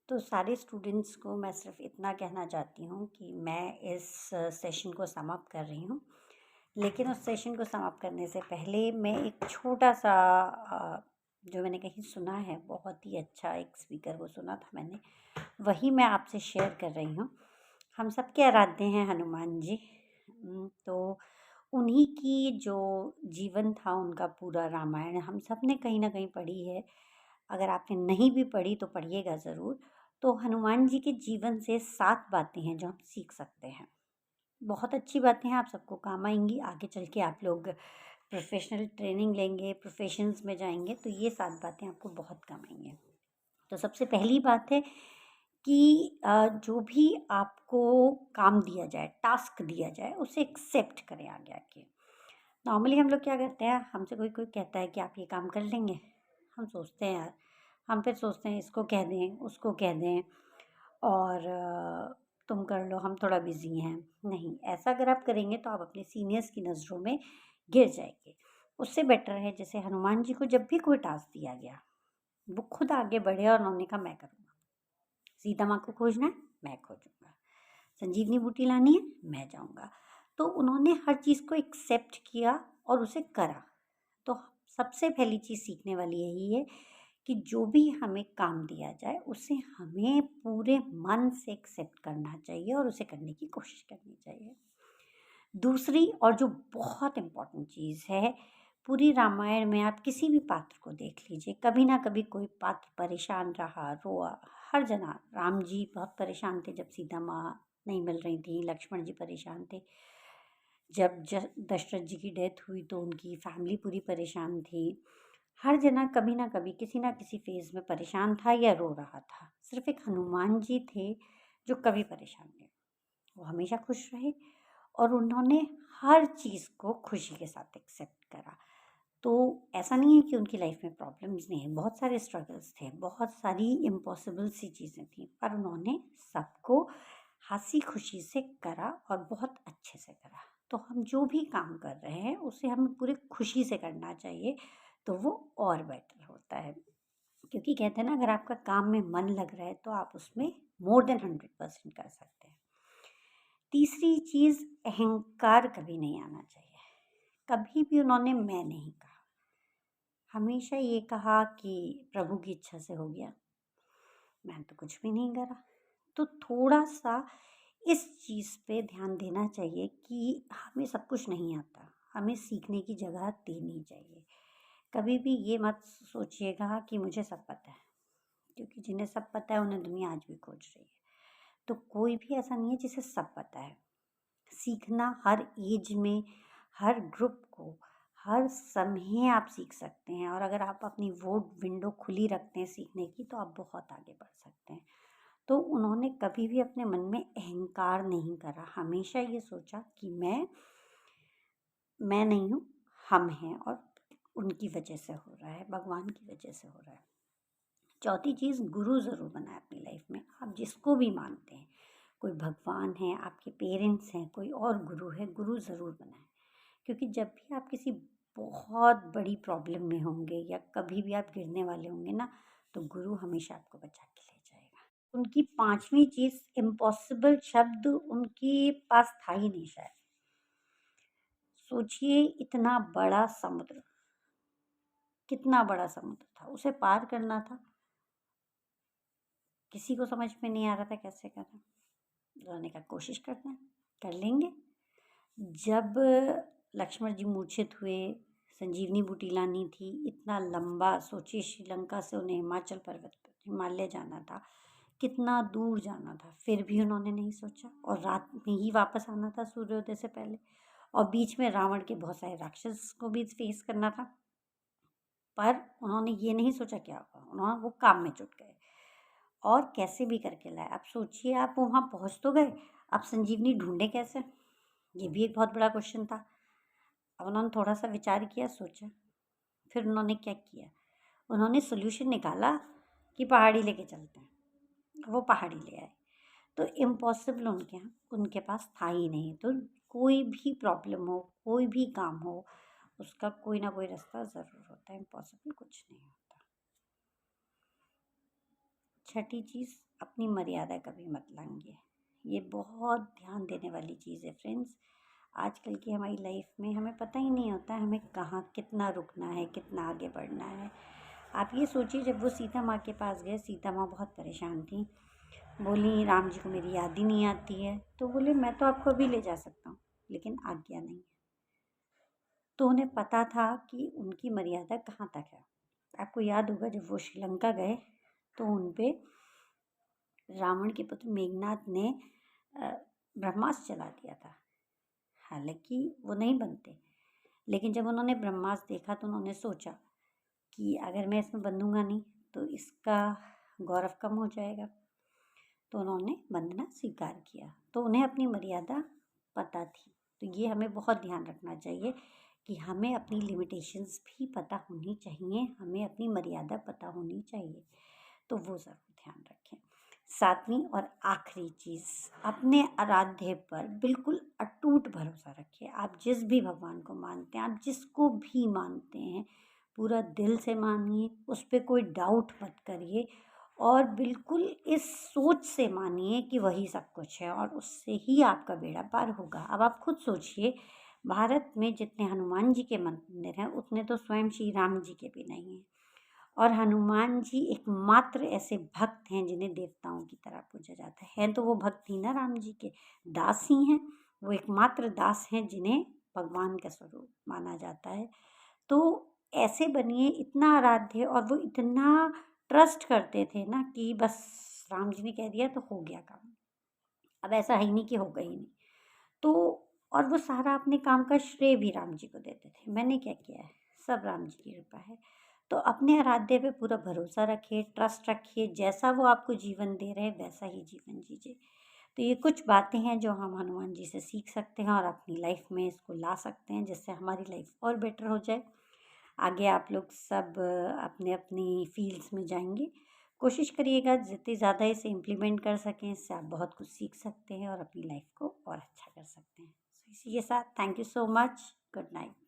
तो सारे स्टूडेंट्स को मैं सिर्फ इतना कहना चाहती हूँ कि मैं इस सेशन को समाप्त कर रही हूँ, लेकिन उस सेशन को समाप्त करने से पहले मैं एक छोटा-सा जो मैंने कहीं सुना है, बहुत ही अच्छा एक स्पीकर को सुना था मैंने, वही मैं आपसे शेयर कर रही हूँ। हम सबके आराध्य हैं हनुमान जी। तो उन्हीं की जो जीवन था, उनका पूरा रामायण हम सब ने कहीं न कहीं पढ़ी है। अगर आपने नहीं भी पढ़ी तो पढ़िएगा ज़रूर। तो हनुमान जी के जीवन से 7 बातें हैं जो हम सीख सकते हैं। बहुत अच्छी बातें हैं, आप सबको काम आएँगी। आगे चल के आप लोग प्रोफ़ेशनल ट्रेनिंग लेंगे, प्रोफ़ेशंस में जाएँगे तो ये 7 बातें आपको बहुत काम आएँगी। तो सबसे पहली बात है कि जो भी आपको काम दिया जाए, टास्क दिया जाए, उसे एक्सेप्ट करें आगे आके। नॉर्मली हम लोग क्या करते हैं, हमसे कोई कोई कहता है कि आप ये काम कर लेंगे, हम सोचते हैं यार, हम फिर सोचते हैं इसको कह दें, उसको कह दें और तुम कर लो, हम थोड़ा बिजी हैं। नहीं, ऐसा अगर आप करेंगे तो आप अपने सीनियर्स की नज़रों में गिर जाएंगे। उससे बेटर है, जैसे हनुमान जी को जब भी कोई टास्क दिया गया, वो खुद आगे बढ़े और उन्होंने कहा मैं करूँगा। सीता माँ को खोजना है, मैं खोजूंगा। संजीवनी बूटी लानी है, मैं जाऊंगा। तो उन्होंने हर चीज़ को एक्सेप्ट किया और उसे करा। तो सबसे पहली चीज़ सीखने वाली यही है कि जो भी हमें काम दिया जाए उसे हमें पूरे मन से एक्सेप्ट करना चाहिए और उसे करने की कोशिश करनी चाहिए। दूसरी और जो बहुत इम्पोर्टेंट चीज़ है, पूरी रामायण में आप किसी भी पात्र को देख लीजिए, कभी ना कभी कोई पात्र परेशान रहा, रोआ। हर जना, राम जी बहुत परेशान थे जब सीता माँ नहीं मिल रही थी, लक्ष्मण जी परेशान थे जब दशरथ जी की डेथ हुई तो उनकी फैमिली पूरी परेशान थी। हर जना कभी ना कभी किसी ना किसी फेज़ में परेशान था या रो रहा था। सिर्फ़ एक हनुमान जी थे जो कभी परेशान नहीं। वो हमेशा खुश रहे और उन्होंने हर चीज़ को खुशी के साथ एक्सेप्ट करा। तो ऐसा नहीं है कि उनकी लाइफ में प्रॉब्लम्स नहीं है, बहुत सारे स्ट्रगल्स थे, बहुत सारी इम्पॉसिबल सी चीज़ें थी, पर उन्होंने सबको हँसी खुशी से करा और बहुत अच्छे से करा। तो हम जो भी काम कर रहे हैं उसे हमें पूरी खुशी से करना चाहिए, तो वो और बेटर होता है। क्योंकि कहते हैं ना, अगर आपका काम में मन लग रहा है तो आप उसमें मोर देन 100% कर सकते हैं। तीसरी चीज़, अहंकार कभी नहीं आना चाहिए। कभी भी उन्होंने मैं नहीं कहा। हमेशा ये कहा कि प्रभु की इच्छा से हो गया, मैंने तो कुछ भी नहीं करा। तो थोड़ा-सा इस चीज़ पे ध्यान देना चाहिए कि हमें सब कुछ नहीं आता, हमें सीखने की जगह देनी चाहिए। कभी भी ये मत सोचिएगा कि मुझे सब पता है, क्योंकि जिन्हें सब पता है उन्हें दुनिया आज भी खोज रही है। तो कोई भी ऐसा नहीं है जिसे सब पता है। सीखना हर एज में, हर ग्रुप को, हर समय आप सीख सकते हैं और अगर आप अपनी वो विंडो खुली रखते हैं सीखने की तो आप बहुत आगे बढ़ सकते हैं। तो उन्होंने कभी भी अपने मन में अहंकार नहीं करा, हमेशा ये सोचा कि मैं नहीं हूँ, हम हैं और उनकी वजह से हो रहा है, भगवान की वजह से हो रहा है। चौथी चीज़, गुरु ज़रूर बनाएं अपनी लाइफ में, आप जिसको भी मानते हैं। कोई भगवान है, आपके पेरेंट्स हैं, कोई और गुरु है, गुरु ज़रूर बनाएं। क्योंकि जब भी आप किसी बहुत बड़ी प्रॉब्लम में होंगे या कभी भी आप गिरने वाले होंगे ना, तो गुरु हमेशा आपको बचा के ले जाएगा। उनकी पांचवी चीज़, इम्पॉसिबल शब्द उनके पास था ही नहीं शायद। सोचिए, इतना बड़ा समुद्र, कितना बड़ा समुद्र था, उसे पार करना था, किसी को समझ में नहीं आ रहा था कैसे करना। उन्होंने कहा कोशिश करते हैं, कर लेंगे। जब लक्ष्मण जी मूर्छित हुए, संजीवनी बूटी लानी थी, इतना लंबा, सोचिए श्रीलंका से उन्हें हिमाचल पर्वत पर, हिमालय जाना था, कितना दूर जाना था, फिर भी उन्होंने नहीं सोचा और रात में ही वापस आना था सूर्योदय से पहले और बीच में रावण के बहुत सारे राक्षस को भी फेस करना था। पर उन्होंने ये नहीं सोचा क्या होगा, उन्होंने वो काम में जुट गए और कैसे भी करके लाए। अब सोचिए, आप वहाँ पहुँच तो गए, अब संजीवनी ढूंढे कैसे, ये भी एक बहुत बड़ा क्वेश्चन था। अब उन्होंने थोड़ा-सा विचार किया, सोचा, फिर उन्होंने क्या किया, उन्होंने सॉल्यूशन निकाला कि पहाड़ी लेके चलते हैं, वो पहाड़ी ले आए। तो इम्पॉसिबल उनके पास था ही नहीं। तो कोई भी प्रॉब्लम हो, कोई भी काम हो, उसका कोई ना कोई रास्ता ज़रूर होता है, इम्पॉसिबल कुछ नहीं होता। छठी चीज़, अपनी मर्यादा कभी मत लांघिए। ये बहुत ध्यान देने वाली चीज़ है फ्रेंड्स। आजकल की हमारी लाइफ में हमें पता ही नहीं होता हमें कहाँ कितना रुकना है, कितना आगे बढ़ना है। आप ये सोचिए, जब वो सीता माँ के पास गए, सीता माँ बहुत परेशान थी। बोली राम जी को मेरी याद ही नहीं आती है। तो बोले मैं तो आपको अभी ले जा सकता हूँ, लेकिन आज्ञा नहीं है। तो उन्हें पता था कि उनकी मर्यादा कहाँ तक है। आपको याद होगा जब वो श्रीलंका गए तो उन पे रावण के पुत्र मेघनाद ने ब्रह्मास्त्र चला दिया था। हालांकि वो नहीं बनते, लेकिन जब उन्होंने ब्रह्मास्त्र देखा तो उन्होंने सोचा कि अगर मैं इसमें बंधूंगा नहीं तो इसका गौरव कम हो जाएगा। तो उन्होंने बंधना स्वीकार किया। तो उन्हें अपनी मर्यादा पता थी। तो ये हमें बहुत ध्यान रखना चाहिए कि हमें अपनी लिमिटेशंस भी पता होनी चाहिए, हमें अपनी मर्यादा पता होनी चाहिए। तो वो ज़रूर ध्यान रखें। सातवीं और आखिरी चीज़, अपने आराध्य पर बिल्कुल अटूट भरोसा रखिए। आप जिस भी भगवान को मानते हैं, आप जिसको भी मानते हैं, पूरा दिल से मानिए, उस पर कोई डाउट मत करिए और बिल्कुल इस सोच से मानिए कि वही सब कुछ है और उससे ही आपका बेड़ा पार होगा। अब आप खुद सोचिए, भारत में जितने हनुमान जी के मंदिर हैं उतने तो स्वयं श्री राम जी के भी नहीं हैं। और हनुमान जी एकमात्र ऐसे भक्त हैं जिन्हें देवताओं की तरह पूजा जाता है। तो वो भक्त ही ना राम जी के दास ही हैं। वो एकमात्र दास हैं जिन्हें भगवान का स्वरूप माना जाता है। तो ऐसे बनिए, इतना आराध्य, और वो इतना ट्रस्ट करते थे ना कि बस राम जी ने कह दिया तो हो गया काम। अब ऐसा है ही नहीं कि होगा ही नहीं। तो और वो सारा अपने काम का श्रेय भी राम जी को देते थे। मैंने क्या किया है, सब राम जी की कृपा है। तो अपने आराध्य पे पूरा भरोसा रखिए, ट्रस्ट रखिए, जैसा वो आपको जीवन दे रहे हैं वैसा ही जीवन जीजिए। तो ये कुछ बातें हैं जो हम हनुमान जी से सीख सकते हैं और अपनी लाइफ में इसको ला सकते हैं, जिससे हमारी लाइफ और बेटर हो जाए। आगे आप लोग सब अपने अपनी फील्ड्स में जाएंगे। कोशिश करिएगा जितनी ज़्यादा इसे इम्प्लीमेंट कर सकें, इससे आप बहुत कुछ सीख सकते हैं और अपनी लाइफ को और अच्छा कर सकते हैं। इसी के साथ thank you so much. Good night.